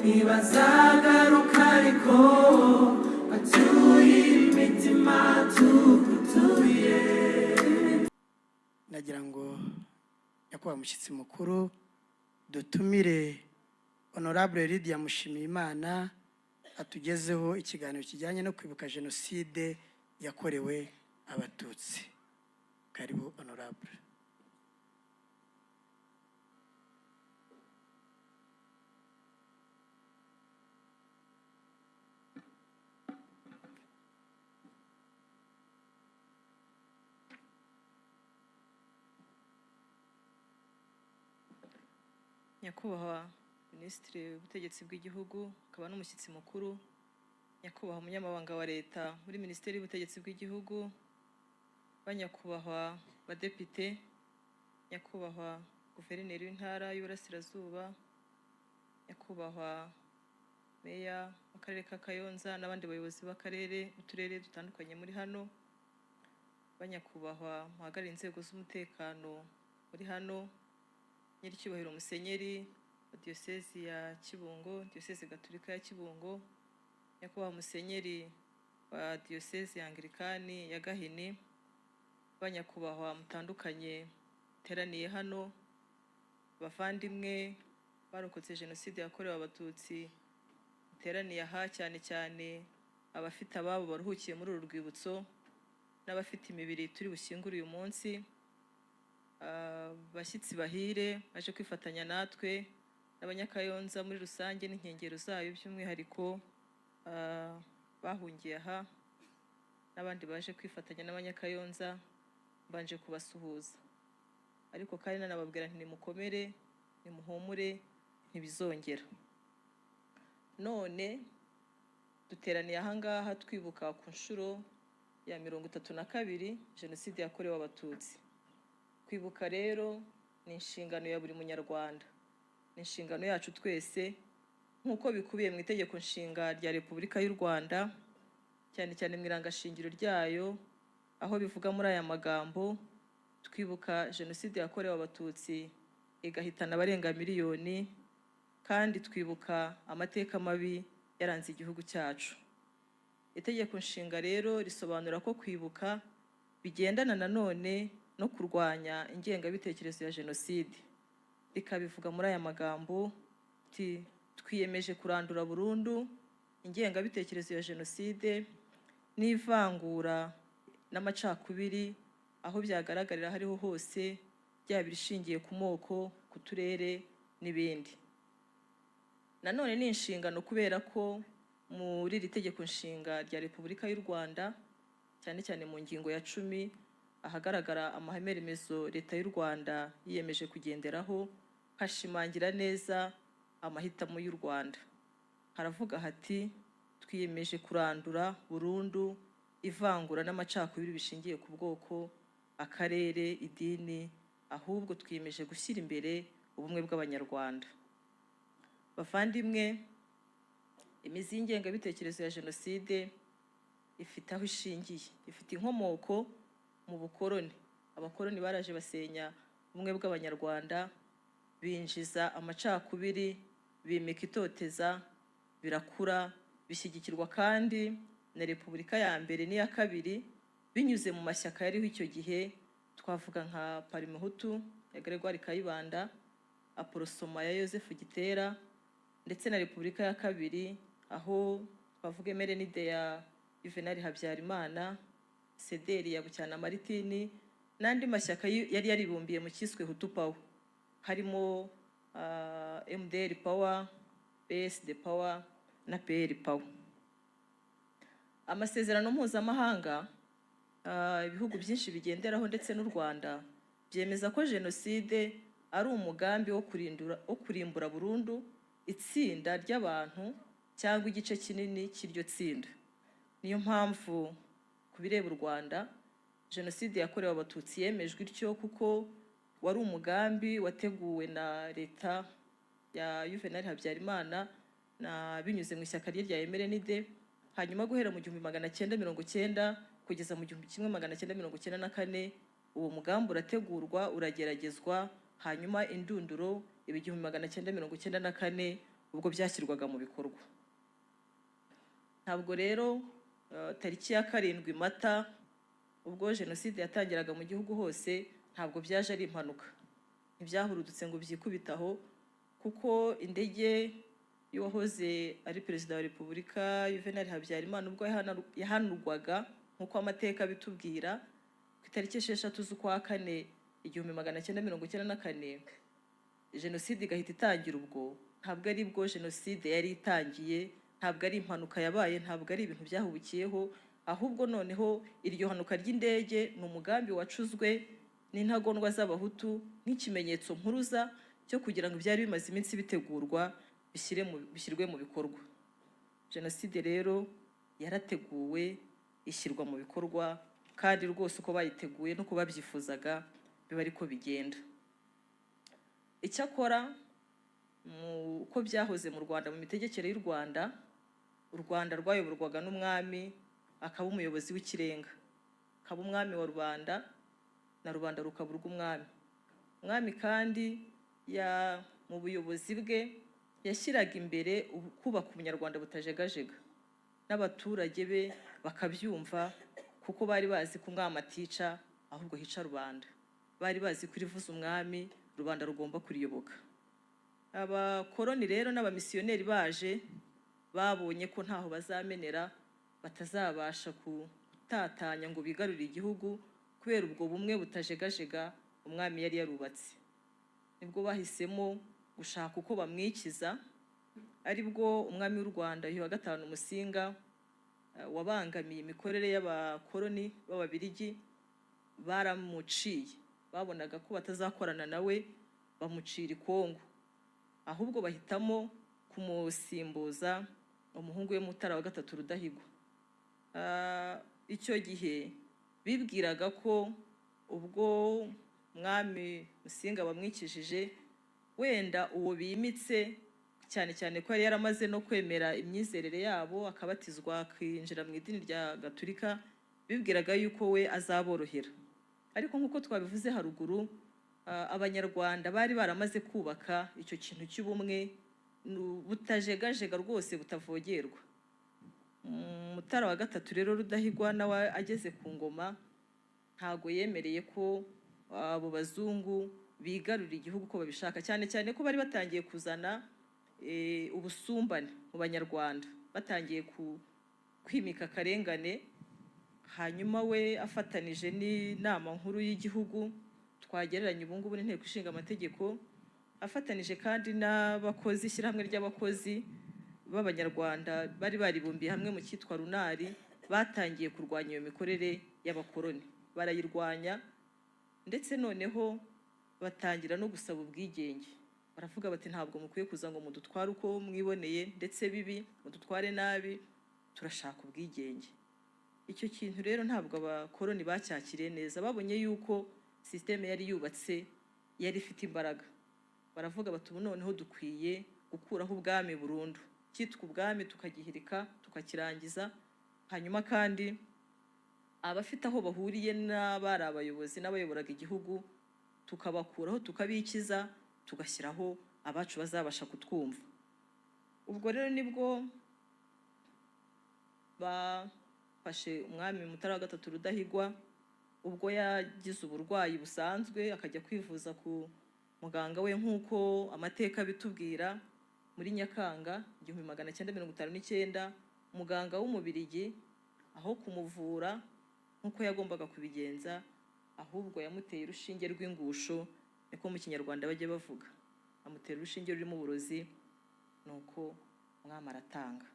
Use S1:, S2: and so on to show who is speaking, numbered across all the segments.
S1: ntibazagaruka ariko batuye imitima tugutuye. Nagira ngo nyakubahwa mushyitsi mukuru dutumire Honorable Lydia Mushimiyimana atugezeho ikiganiro kijyanye no kwibuka jenoside yakorewe abatutsi. Karibu Honorable.
S2: Nyakubahwa Minisitiri w'Ubutegetsi bw'Igihugu akaba n'umushyitsi mukuru, Nyakubahwa Umunyamabanga wa Leta muri Minisiteri y'Ubutegetsi bw'Igihugu, Banyakubahwa Badepite, Nyakubahwa Guverineri w'Intara y'Uburasirazuba, Nyakubahwa Meya w'Akarere ka Kayonza n'abandi bayobozi b'akarere uturere dutandukanye muri hano, Banyakubahwa muhagarariye inzego z'umutekano muri hano, Nyiricyubahiro Musenyeri wa Diyosezi ya Kibungo, Diyosezi Gatolika ya Kibungo, Nyakubahwa Musenyeri wa Diyosezi Anglikani ya Gahini, Banyakubahwa mutandukanye teraniye hano, bavandimwe barokotse jenoside yakorewe abatutsi teraniye aha, cyane cyane abafite ababo baruhukiye muri uru rwibutso n'abafite imibiri turi bushyingure uyu munsi, bashyitsi bahire baje kwifatanya natwe n'Abanyakayonza muri rusange n'inkengero zayo by'umwihariko bahungiye aha n'abandi baje kwifatanya n'Abanyakayonza, mbanje kubasuhuza ariko kandi nanababwira nti nimukomere nimuhumure ntibizongera. None duteraniye aha ngaha twibuka ku nshuro ya 32 jenoside yakorewe abatutsi. Kwibuka rero ni inshingano ya buri munyarwanda, ni inshingano yacu twese nk'uko bikubiye mu itegeko nshinga rya Repubulika y'u Rwanda, cyane cyane mu irangashingiro ryayo, aho bivuga muri aya magambo: twibuka jenoside yakorewe abatutsi igahitana abarenga miliyoni, kandi twibuka amateka mabi yaranze igihugu cyacu. Itegeko nshinga rero risobanura ko kwibuka bigendana nanone no kurwanya ingengabitekerezo ya jenoside. Rikabivuga muri aya magambo ati: twiyemeje kurandura burundu ingengabitekerezo ya jenoside n'ivangura n'amacakubiri aho byagaragarira hariho hose, byaba irishingiye ku moko, ku turere n'ibindi. Nanone ni inshingano kubera ko muri iri tegeko nshinga rya Repubulika y'u Rwanda, cyane cyane mu ngingo ya 10 ahagaragara amahame remezo Leta y'u Rwanda yiyemeje kugenderaho, hashimangira neza amahitamo y'u Rwanda. Haravuga hati: twiyemeje kurandura burundu ivangura n'amacakubiri bishingiye ku bwoko, akarere, idini, ahubwo twiyemeje gushyira imbere ubumwe bw'Abanyarwanda. Bavandimwe, imizi y'ingengabitekerezo ya jenoside ifite aho ishingiye, ifite inkomoko mu bukoroni. Abakoroni baraje basenya ubumwe bw'Abanyarwanda, binjiza amacakubiri, bimika itoteza, birakura, bishyigikirwa kandi na Repubulika ya mbere n'iya kabiri binyuze mu mashyaka yariho icyo gihe. Twavuga nka Parimehutu ya Gregoire Kayibanda, Aporosoma ya Yozefu Gitera, ndetse na Repubulika ya kabiri aho twavuga Emerenide ya Juvenal Habyarimana, Sederi ya Bucyana Maritini n'andi mashyaka yari yaribumbiye mu cyiswe Hutu Power, harimo MDR Power, PSD Power na PL Power. Amasezerano mpuzamahanga ibihugu byinshi bigenderaho ndetse n'u Rwanda byemeza ko jenoside ari umugambi wo kurimbura burundu itsinda ry'abantu cyangwa igice kinini cy'iryo tsinda. Niyo mpamvu kubireba u Rwanda, jenoside yakorewe abatutsi yemejwe ityo kuko wari umugambi wateguwe na Leta ya Juvenal Habyarimana na binyuze mu ishyaka rya Emerenide. Hanyuma guhera mu 1990 kugeza mu 1994 uwo mugambi urategurwa, urageragezwa, hanyuma indunduro 1994 ubwo byashyirwaga mu bikorwa. Ntabwo rero tariki ya 7 Mata ubwo jenoside yatangiraga mu gihugu hose ntabwo byaje ari impanuka, ntibyahurudutse ngo byikubitaho, kuko indege y'uwahoze ari perezida wa Repubulika Juvenal Habyarimana ubwo yahanurwaga nk'uko amateka bitubwira ku itariki 6 z'ukwa 4 1994, jenoside igahita itangira. Ubwo ntabwo ari bwo jenoside yari itangiye, ntabwo ari impanuka yabaye, ntabwo ari ibintu byahubukiyeho, ahubwo noneho iryo hanuka ry'indege ni umugambi wacuzwe n'intagondwa z'abahutu nk'ikimenyetso mpuruza cyo kugira ngo ibyari bimaze iminsi bitegurwa bishyirwe mu bikorwa. Jenoside rero yarateguwe ishyirwa mu bikorwa, kandi rwose uko bayiteguye no kuba babyifuzaga biba ariko bigenda. Icyakora uko byahoze mu Rwanda, mu mitegekere y'u Rwanda, u Rwanda rwayoborwaga n'umwami, akaba umuyobozi w'ikirenga, akaba umwami wa rubanda na rubanda rukaba urw'umwami. Umwami kandi mu buyobozi bwe yashyiraga imbere kubaka ubunyarwanda butajegajega, n'abaturage be bakabyumva, kuko bari bazi ko umwami atica ahubwo hica rubanda. Bari bazi ko irivuza umwami rubanda rugomba kuriyoboka. Abakoloni rero n'abamisiyoneri baje babonye ko ntaho bazamenera, batazabasha gutatanya ngo bigarurire igihugu kubera ubwo bumwe butajegajega umwami yari yarubatse. Nibwo bahisemo gushaka uko bamwikiza, aribwo umwami w'u Rwanda Yuhi wa gatanu Musinga wabangamiye imikorere y'abakoloni b'Ababiligi, baramuciye. Babonaga ko batazakorana nawe, bamucira ikongo, ahubwo bahitamo kumusimbuza umuhungu we Mutara wa gatatu Rudahigwa. Icyo gihe bibwiraga ko ubwo umwami Musinga bamwikishije, wenda uwo bimitse, cyane cyane ko yari yaramaze no kwemera imyizerere yabo, akabatizwa kwinjira mu idini rya Gatolika, bibwiraga yuko we azaborohera. Ariko nk'uko twabivuze haruguru, abanyarwanda bari baramaze kubaka icyo kintu cy'ubumwe butajegajega rwose, butavogerwa. Mutara wa gatatu rero Rudahigwa nawe ageze ku ngoma, ntago yemereye ko abo bazungu bigarurira igihugu uko babishaka, cyane cyane ko bari batangiye kuzana ubusumbane mu banyarwanda, batangiye kwimika akarengane. Hanyuma we afatanije n'inama nkuru y'igihugu, twagereranya ubu ngubu n'inteko ishinga amategeko, afatanije kandi n'abakozi, ishyirahamwe ry'abakozi b'abanyarwanda bari baribumbiye hamwe mu cyitwa runari, batangiye kurwanya iyo mikorere y'abakoloni, barayirwanya, ndetse noneho batangira no gusaba ubwigenge. Baravuga bati ntabwo mukwiye kuza ngo mudutware uko mwiboneye, ndetse bibi mudutware nabi, turashaka ubwigenge. Icyo kintu rero ntabwo abakoloni bacyakiriye neza, babonye yuko systeme yari yubatse yari ifite imbaraga. Baravuga bati ubu noneho dukwiye gukuraho ubwami burundu, cyitwa ubwami tukagihirika, tukakirangiza. Hanyuma kandi abafite aho bahuriye n'abari abayobozi n'abayoboraga igihugu tukabakuraho, tukabikiza, tugashyiraho abacu bazabasha kutwumva. Ubwo rero nibwo bafashe umwami Mutara wa gatatu Rudahigwa, ubwo yagize uburwayi busanzwe, akajya kwivuza ku muganga we nk'uko amateka bitubwira. Muri Nyakanga 1959, umuganga w'Umubirigi aho kumuvura nk'uko yagombaga kubigenza, ahubwo yamuteye urushinge rw'ingusho, niko mu Kinyarwanda bajye bavuga. Amutera urushinge rurimo uburozi, nuko umwami aratanga.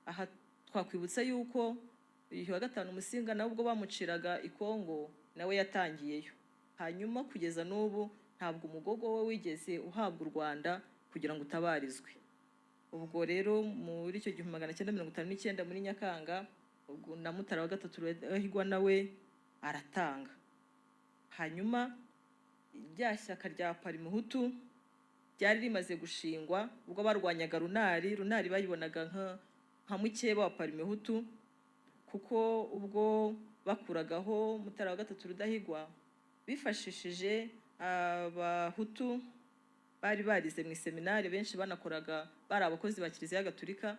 S2: Aha twakwibutsa yuko Yuhi wa gatanu Musinga nawe ubwo bamuciraga ikongo nawe yatangiyeyo. Hanyuma kugeza n'ubu ntabwo umugogo we wigeze uhabwa u Rwanda kugira ngo utabarizwe. Ubwo rero muri icyo 1959 muri Nyakanga, ubwo na Mutara wa gatatu Rudahigwa nawe aratanga. Hanyuma rya shyaka rya Parimehutu ryari rimaze gushingwa, ubwo barwanyaga runari bayibonaga nka mukeba wa Parimehutu, kuko ubwo bakuragaho Mutara wa gatatu Rudahigwa bifashishije abahutu bari barize mu seminari, benshi banakoraga bari abakozi ba Kiliziya Gatolika,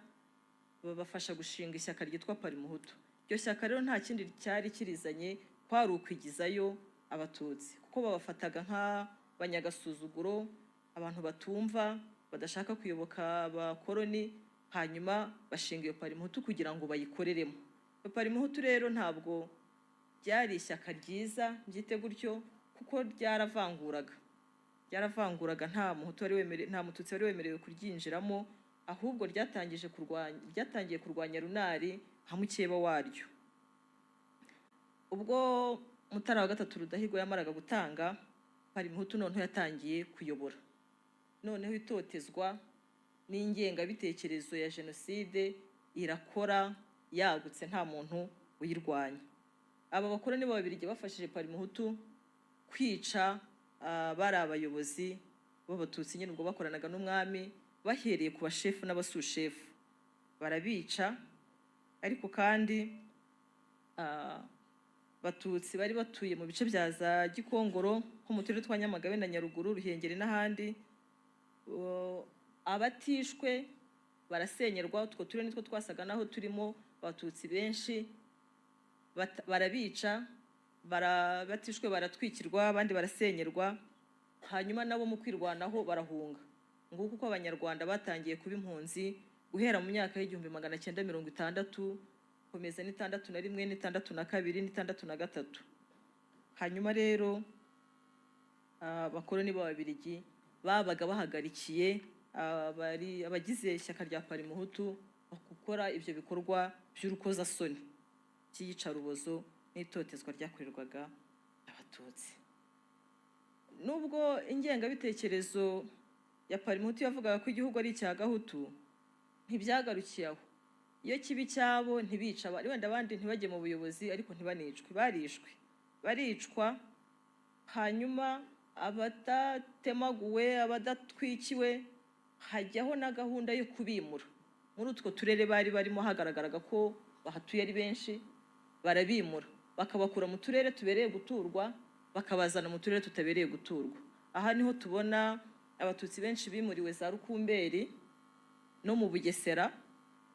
S2: babafasha gushinga ishyaka ryitwa Parimuhutu. Iryo shyaka rero nta kindi cyari kirizanye kwari ukwigizayo abatutsi, kuko babafataga nk'abanyagasuzuguro, abantu batumva, badashaka kuyoboka abakoloni, hanyuma bashinga iyo Parimuhutu kugira ngo bayikoreremo. Iyo Parimuhutu rero ntabwo ryari ishyaka ryiza, mbyite gutyo, kuko ryaravanguraga, nta mututsi wari wemerewe kuryinjiramo, ahubwo ryatangiye kurwanya runari nka mukeba waryo. Ubwo Mutara wa gatatu Rudahigwa yamaraga gutanga, Parimuhutu noneho yatangiye kuyobora, noneho itotezwa n'ingengabitekerezo ya jenoside irakora yagutse, nta muntu uyirwanya. Aba bakoloni b'Ababiligi bafashije Parimuhutu kwica bari abayobozi b'abatutsi nyine ubwo bakoranaga n'umwami, bahereye ku bashefu n'abasushefu barabica. Ariko kandi Batutsi bari batuye mu bice bya za Gikongoro nko mu turere twa Nyamagabe na Nyaruguru, Ruhengeri n'ahandi, abatishwe barasenyerwa. Utwo turere nitwo twasaga naho turimo Abatutsi benshi, barabica, batishwe baratwikirwa, abandi barasenyerwa, hanyuma nabo mu kwirwanaho barahunga. Nguko uko Abanyarwanda batangiye kuba impunzi guhera mu myaka y'1960, komeza n'61, n'62, n'63. Hanyuma rero abakoloni b'Ababiligi babaga bahagarikiye abagize ishyaka rya Parimuhutu gukora ibyo bikorwa by'urukozasoni by'iyicarubozo n'itotezwa ryakorerwaga Abatutsi. Nubwo ingengabitekerezo ya Parimuhutu yavugaga ko igihugu ari icya Gahutu, ntibyagarukiye aho. Iyo kibi cyabo ntibica, wenda abandi ntibajye mu buyobozi ariko ntibanicwe, baricwa. Hanyuma abadatemaguwe, abadatwikiwe, hajyaho na gahunda yo kubimura. Muri utwo turere bari barimo hagaragaraga ko bahatuye ari benshi, barabimura, bakabakura mu turere tubereye guturwa, bakabazana mu turere tutabereye guturwa. Aha niho tubona Abatutsi benshi bimuriwe za Rukumberi no mu Bugesera,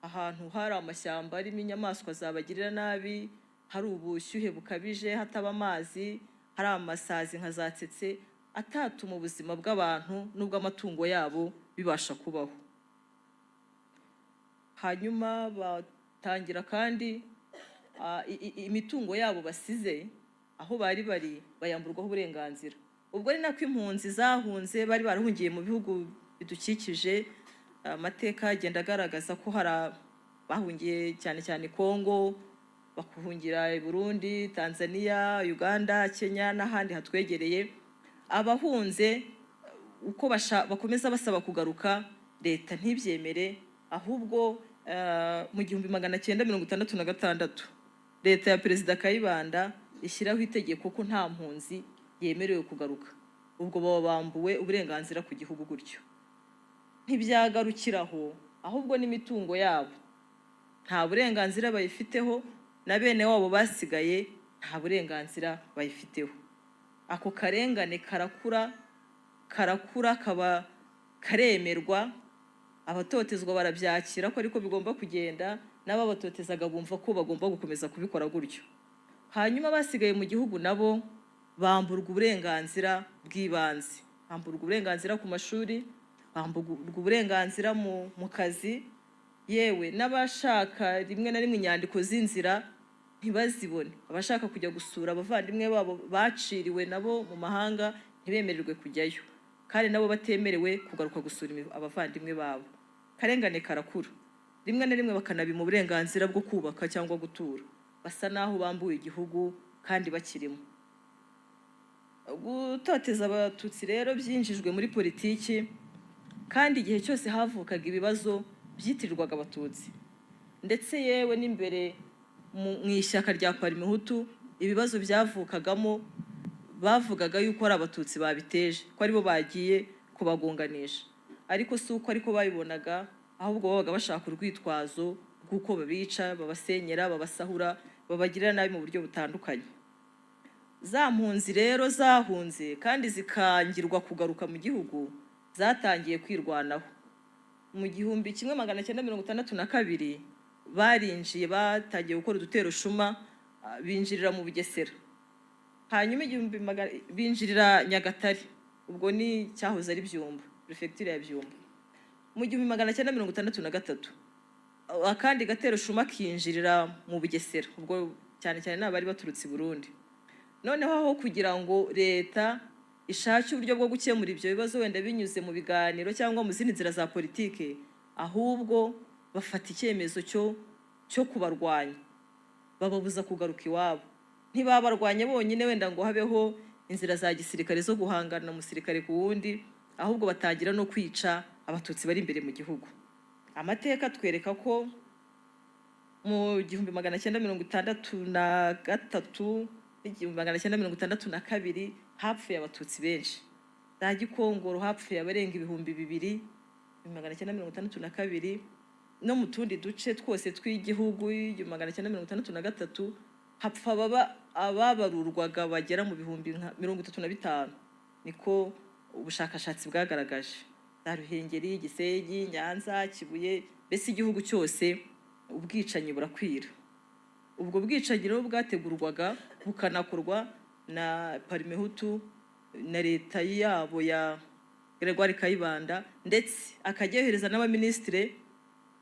S2: ahantu hari amashyamba arimo inyamaswa zabagirira nabi, hari ubushyuhe bukabije, hataba amazi, hari amasazi nka za tsetse, atatuma ubuzima bw'abantu n'ubw'amatungo yabo bibasha kubaho. Hanyuma batangira kandi imitungo yabo basize aho bari bayamburwaho uburenganzira. Ubwo ari nako impunzi zahunze, bari barahungiye mu bihugu bidukikije. Amateka agenda agaragaza ko hari bahungiye cyane cyane Kongo, bakuhungira i Burundi, Tanzania, Uganda, Kenya n'ahandi hatwegereye. Abahunze uko bakomeza basaba kugaruka, leta ntibyemere, ahubwo mu 1966 leta ya Perezida Kayibanda ishyiraho itegeko ko nta mpunzi yemerewe kugaruka. Ubwo baba bambuwe uburenganzira ku gihugu gutyo. Ntibyagarukiraho, ahubwo n'imitungo yabo nta burenganzira bayifiteho, na bene wabo basigaye nta burenganzira bayifiteho. Ako karengane karakura kaba karemerwa, abatotezwa barabyakira ko ariko bigomba kugenda, n'ababatotezaga bumva ko bagomba gukomeza kubikora gutyo. Hanyuma basigaye mu gihugu nabo bamburwa uburenganzira bw'ibanze, bamburwa uburenganzira ku mashuri, bamburwa uburenganzira mu kazi, yewe n'abashaka rimwe na rimwe inyandiko z'inzira ntibazibone. Abashaka kujya gusura abavandimwe babo baciriwe nabo mu mahanga ntibemererwe kujyayo, kandi nabo batemerewe kugaruka gusura abavandimwe babo. Karengane karakura, rimwe na rimwe bakanabima uburenganzira bwo kubaka cyangwa gutura. Basa naho bambuye igihugu kandi bakirimo. Gutoteza Abatutsi rero byinjijwe muri politiki, kandi igihe cyose havukaga ibibazo byitirirwaga Abatutsi. Ndetse yewe n'imbere mu ishyaka rya Parimuhutu ibibazo byavukagamo bavugaga yuko ari Abatutsi babiteje, ko aribo bagiye kubagonganisha. Ariko si uko ariko babibonaga, ahubwo babaga bashaka urwitwazo rw'uko babica, babasenyera, babasahura, babagirira nabi mu buryo butandukanye. Za mpunzi rero zahunze kandi zikangirwa kugaruka mu gihugu, zatangiye kwirwanaho. Mu 1962 barinjiye batangiye gukora udutero shuma, binjirira mu Bugesera. Hanyuma binjirira Nyagatare, ubwo ni cyahoze ari Byumba, prefecture ya Byumba. Mu 1963 akandi gatero shuma kinjirira mu Bugesera, ubwo cyane cyane n'abari baturutse i Burundi. Noneho aho kugira ngo leta ishake uburyo bwo gukemura ibyo bibazo wenda binyuze mu biganiro cyangwa mu zindi nzira za politike, ahubwo bafata icyemezo cyo kubarwanya, bababuza kugaruka iwabo. Ntibabarwanye bonyine wenda ngo habeho inzira za gisirikare zo guhangana umusirikare ku wundi, ahubwo batangira no kwica abatutsi bari imbere mu gihugu. Amateka twereka ko mu 1963 1962 hapfuye abatutsi benshi. Za Gikongoro hapfuye abarenga ibihumbi 2,000 1962, no mu tundi duce twose tw'igihugu 1963 hapfa ababarurwaga bagera mu bihumbi 35. Niko ubushakashatsi bwagaragaje. Za Ruhengeri, Gisenyi, Nyanza, Kibuye, mbese igihugu cyose ubwicanyi burakwira. Ubwo bwicanyi rero bwategurwaga bukanakorwa na Parimehutu na leta yabo ya Gregoire Kayibanda, ndetse akajyohereza n'abaministre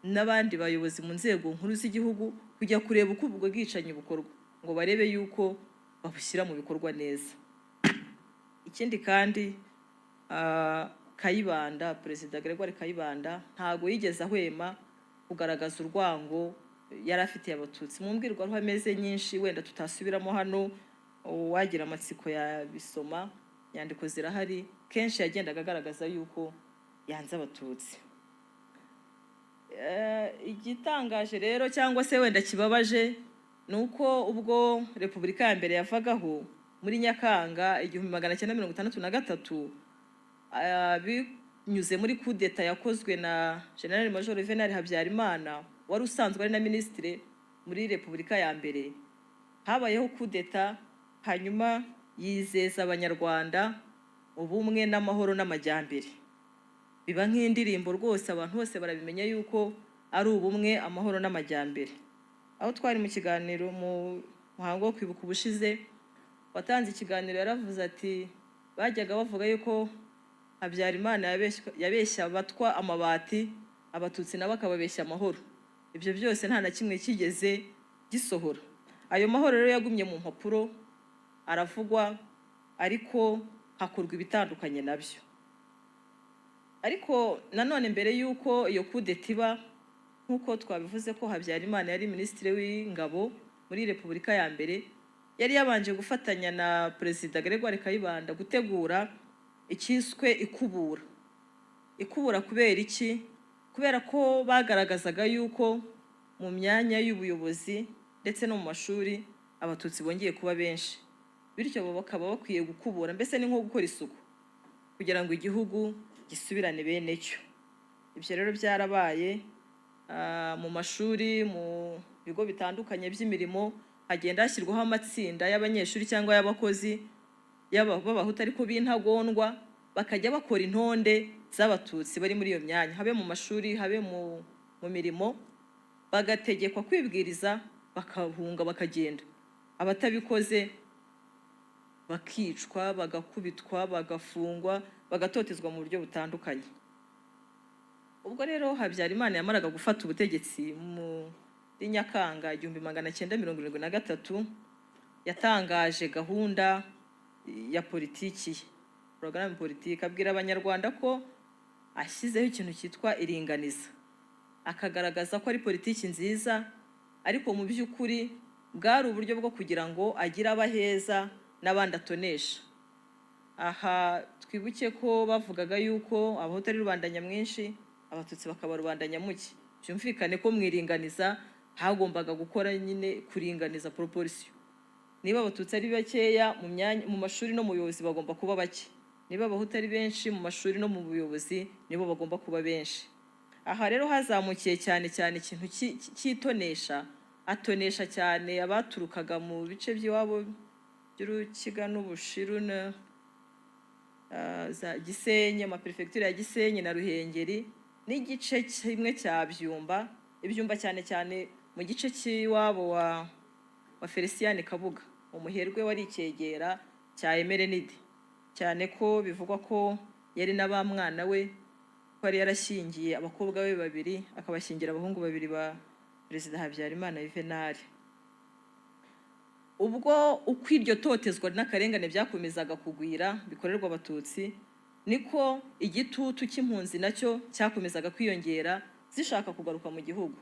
S2: n'abandi bayobozi mu nzego nkuru z'igihugu kujya kureba uko ubwo bwicanyi bukorwa, ngo barebe yuko babushyira mu bikorwa neza. Ikindi kandi Kayibanda, Perezida Gregoire Kayibanda ntago yigeze ahwema kugaragaza urwango yari afitiye abatutsi. Mu mbwirwaruhame ze nyinshi wenda tutasubiramo hano, wagira amatsiko ya bisoma, nyandiko zirahari, kenshi yagendaga agaragaza yuko yanze abatutsi. Igitangaje rero cyangwa se wenda kibabaje nuko ubwo Repubulika ya mbere yavagaho muri Nyakanga 1963, binyuze muri coup d'etat yakozwe na General Major Juvenal Habyarimana, wari usanzwe ari na ministre muri Repubulika ya mbere. Habayeho coup d'etat, hanyuma yizeza abanyarwanda ubumwe n'amahoro n'amajyambere. Biba nk'indirimbo rwose, abantu bose barabimenya yuko ari ubumwe, amahoro n'amajyambere. Aho twari mu kiganiro mu muhango wo kwibuka ubushize, watanze ikiganiro yaravuze ati bajyaga bavuga yuko Habyarimana yabeshya abatwa amabati, abatutsi nabo akababeshya amahoro. Ibyo byose nta na kimwe kigeze gisohora. Ayo mahoro rero yagumye mu mpapuro, aravugwa, ariko hakorwa ibitandukanye nabyo. Ariko nanone mbere yuko iyo coup d'etat iba, nkuko twabivuze ko Habyarimana yari ministre w'ingabo muri Repubulika ya mbere, yari yabanje gufatanya na Perezida Gregoire Kayibanda gutegura ikiswe ikubura. Ikubura kubera iki? Kubera ko bagaragazaga yuko mu myanya y'ubuyobozi ndetse no mu mashuri abatutsi bongeye kuba benshi, bityo bakaba bakwiye gukubura, mbese ni nko gukora isuku kugira ngo igihugu gisubirane bene cyo. Ibyo rero byarabaye mu mashuri, mu bigo bitandukanye by'imirimo, hagenda hashyirwaho amatsinda y'abanyeshuri cyangwa y'abakozi b'abahutu ariko b'intagondwa, bakajya bakora intonde z'abatutsi bari muri iyo myanya, habe mu mashuri, habe mu mirimo, bagategekwa kwibwiriza, bakahunga bakagenda. Abatabikoze bakicwa, bagakubitwa, bagafungwa, bagatotezwa mu buryo butandukanye. Ubwo rero Habyarimana yamaraga gufata ubutegetsi muri Nyakanga 1973, yatangaje gahunda ya politiki, programme politique, abwira abanyarwanda ko ashyizeho ikintu cyitwa iringaniza, akagaragaza ko ari politiki nziza, ariko mu by'ukuri bwari uburyo bwo kugira ngo agire abaheza n'abandi atonesha. Aha twibuke ko bavugaga yuko abahutu ari rubanda nyamwinshi, abatutsi bakaba rubanda nyamuke. Byumvikane ko mwiringaniza hagombaga gukora nyine kuringaniza proportion. Niba abatutsi ari bakeya mu mashuri no mu buyobozi bagomba kuba bake, niba abahutu ari benshi mu mashuri no mu buyobozi nibo bagomba kuba benshi. Aha rero hazamukiye cyane ikintu cyitonesha, atonesha cyane abaturukaga mu bice by'iwabo by'Urukiga n'Ubushiru za Gisenyi, amaperefegitura ya Gisenyi na Ruhengeri n'igice kimwe cya Byumba, ibyumba cyane cyane mu gice cy'iwabo wa Felicien Kabuga, umuherwe wari icyegera cya Emerenide, cyane ko bivugwa ko yari na ba mwana we ko yari yarashyingiye abakobwa be babiri, akabashyingira abahungu babiri ba Perezida Habyarimana Juvenal. Ubwo uko iryo totezwa n'akarengane byakomezaga kugwira bikorerwa abatutsi, niko igitutu cy'impunzi nacyo cyakomezaga kwiyongera zishaka kugaruka mu gihugu.